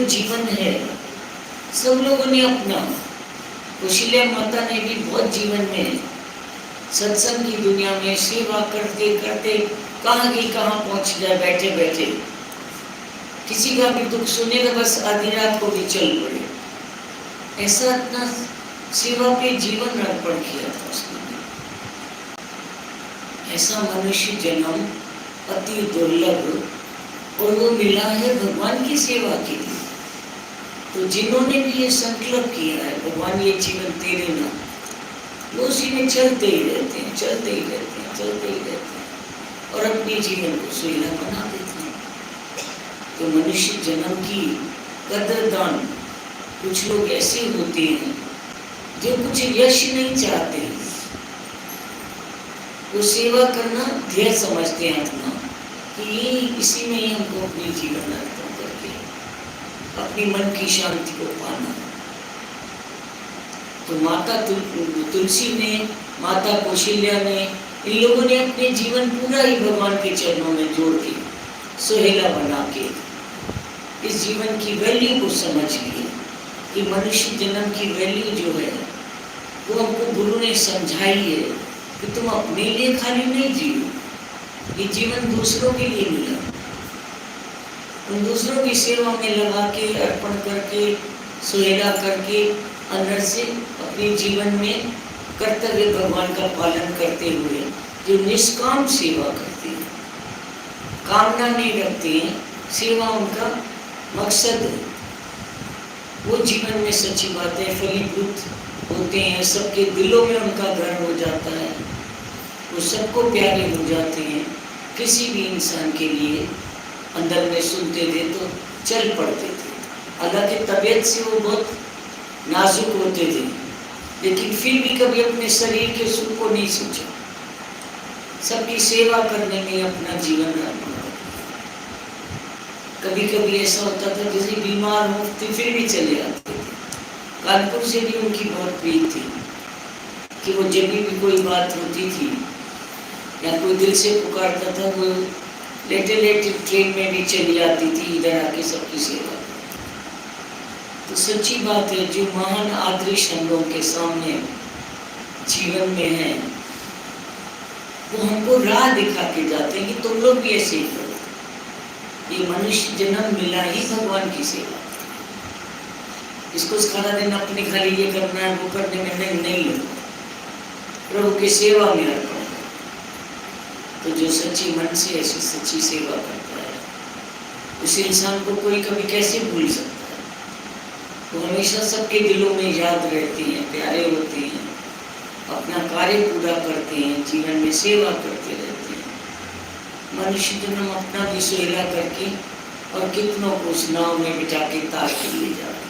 जीवन है सब लोगों ने अपना, कौशल्या माता ने भी बहुत जीवन में सत्संग की दुनिया में सेवा करते करते कहाँ की कहाँ पहुँच जाए, बैठे बैठे किसी का भी दुख सुने तो बस आधी रात को भी चल पड़े, ऐसा इतना सेवा पे जीवन अर्पण किया था उसने। ऐसा मनुष्य जन्म अति दुर्लभ और वो मिला है भगवान की सेवा के लिए। तो जिन्होंने भी ये संकल्प किया है भगवान ये जीवन तेरे ना, वो उसी में चलते ही रहते हैं, चलते ही रहते हैं, चलते ही रहते हैं और अपने जीवन को सुहिला बना देते हैं। तो मनुष्य जन्म की कदरदान कुछ लोग ऐसे होते हैं जो कुछ यश नहीं चाहते, वो सेवा करना ध्येय समझते हैं अपना कि इसी में ही हमको अपनी जीवन अर्पण करके अपनी मन की शांति को पाना। तो माता तुलसी ने, माता कौशल्या ने, इन लोगों ने अपने जीवन पूरा ही भगवान के चरणों में जोड़ के सुहेला बना के इस जीवन की वैल्यू को समझ लिए कि मनुष्य जन्म की वैल्यू जो है वो हमको गुरु ने समझाई है कि तुम अपने लिए खाली नहीं जियो, ये जीवन दूसरों के लिए मिला, उन दूसरों की सेवा में लगा के अर्पण करके सुहेला करके अंदर से अपने जीवन में कर्तव्य भगवान का पालन करते हुए जो निष्काम सेवा करते हैं, कामना नहीं रखते हैं, सेवा उनका मकसद है, वो जीवन में सच्ची बात है फलीभूत होते हैं, सबके दिलों में उनका घर हो जाता है, वो सबको प्यारे हो जाते हैं। किसी भी इंसान के लिए अंदर में सुनते थे तो चल पड़ते थे, हालांकि तबीयत से वो बहुत नाजुक होते थे लेकिन फिर भी कभी अपने शरीर के सुख को नहीं सोचा, सबकी सेवा करने में अपना जीवन अर्पण कर। कभी कभी ऐसा होता था जैसे बीमार हो तो फिर भी चले आते थे। कानपुर से भी उनकी बहुत प्रीत थी कि वो जब भी कोई बात होती थी या कोई दिल से पुकारता था वो लेटे लेटे ट्रेन में भी चली आती थी इधर आके सबकी सेवा। तो सच्ची बात है जो महान आदर्श हम लोगों के सामने जीवन में है वो हमको राह दिखा के जाते हैं कि तुम लोग भी ऐसे ही करो। ये मनुष्य जन्म मिला ही भगवान की सेवा, इसको सारा दिन अपने खाली ये करना है वो करने में नहीं लगता, प्रभु की सेवा में अर्पण। तो जो सच्ची मन से ऐसी सच्ची सेवा करता है उस इंसान को कोई कभी कैसे भूल सकता है, वो हमेशा सबके दिलों में याद रहते हैं, प्यारे होते हैं, अपना कार्य पूरा करते हैं, जीवन में सेवा करते रहते हैं। मनुष्य जन्म अपना भी सुहेला करके और कितनों को उस नाव में बिठा के तार के लिए जा रहे।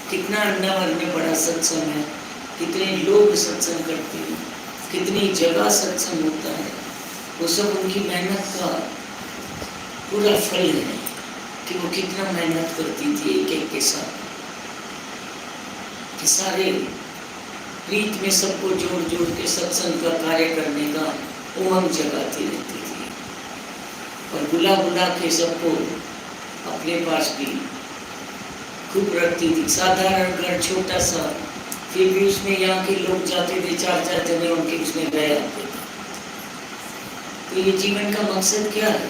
कितना अन्नावर में बड़ा सत्संग है, कितने लोग सत्संग करते हैं, कितनी जगह सत्संग होता है, वो सब उनकी मेहनत का पूरा फल है कि वो कितना मेहनत करती थी एक एक के साथ, कि सारे प्रीत में सबको जोड़ जोड़ के सत्संग का कार्य करने का उमंग जगाती रहती थी और बुला बुला के सबको अपने पास भी खूब रखती थी। साधारण घर छोटा सा, फिर भी उसमें यहाँ के लोग जाते थे, 4-4 जने उनके उसमें गए आते थे। तो ये जीवन का मकसद क्या है?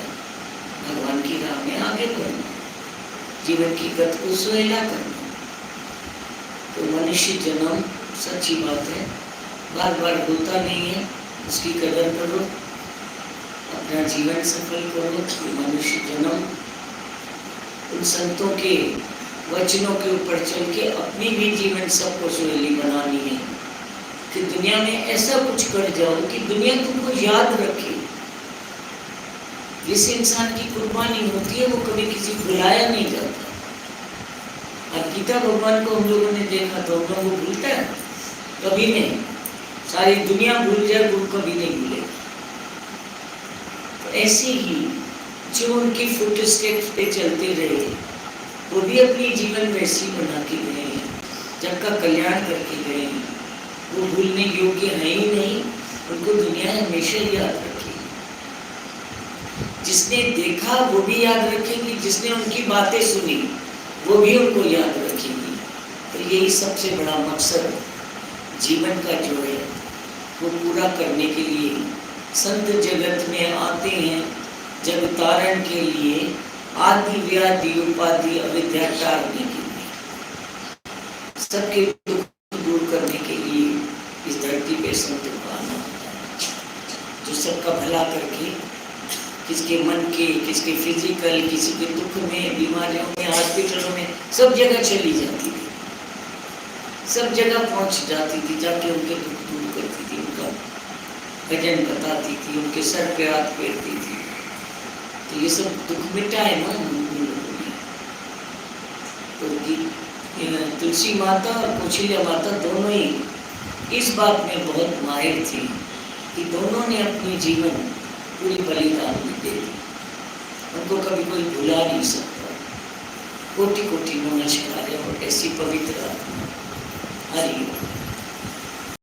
भगवान की राह में आगे बढ़ना, जीवन की गति को सुहेला करना। तो मनुष्य जन्म सच्ची बात है बार बार होता नहीं है, उसकी कदर करो, अपना जीवन सफल करो। तो मनुष्य जन्म उन संतों के वचनों के ऊपर चल के अपनी भी जीवन सबको सुहेली बनानी है कि दुनिया में ऐसा कुछ कर जाओ कि दुनिया तुमको याद रखे। जिस इंसान की कुर्बानी होती है वो कभी किसी भुलाया नहीं जाता। और गीता भगवान को हम लोगों ने देखा तो हम लोगों को भूलता है कभी नहीं, सारी दुनिया भूल जाए वो कभी नहीं भूलेगा। तो ऐसे ही जो उनकी फुटस्टेप्स पे चलते रहे वो भी अपनी जीवन वैसी बना के गए हैं, जबका कल्याण करके गए हैं, वो भूलने योग्य है ही नहीं, उनको दुनिया हमेशा याद रखेगी। जिसने देखा वो भी याद रखेंगी, जिसने उनकी बातें सुनी वो भी उनको याद रखेंगी। तो यही सबसे बड़ा मकसद जीवन का जो है वो पूरा करने के लिए संत जगत में आते हैं, जग तारण के लिए, आदि व्याधि उपाधि अविद्या टारने के लिए, सबके दुख दूर करने के लिए इस धरती पे संत को आना होता है, जो सबका भला करके किसके मन के, किसके फिजिकल, किसी के दुख में, बीमारियों में, हॉस्पिटलों में, सब जगह चली जाती थी, सब जगह पहुंच जाती थी, जाके उनके दुख दूर करती थी, उनका भजन बताती थी, उनके सर पे हाथ फेरती थी। तो ये सब दुख मिटा है ना उन लोगों ने। तो तुलसी माता और कौशल्या माता दोनों ही इस बात में बहुत माहिर थी कि दोनों ने अपनी जीवन पूरी बलिदान में दे दी। उनको कभी कोई भुला नहीं सकता। कोटि कोटि नमस्कार और ऐसी पवित्र आत्मा। हरि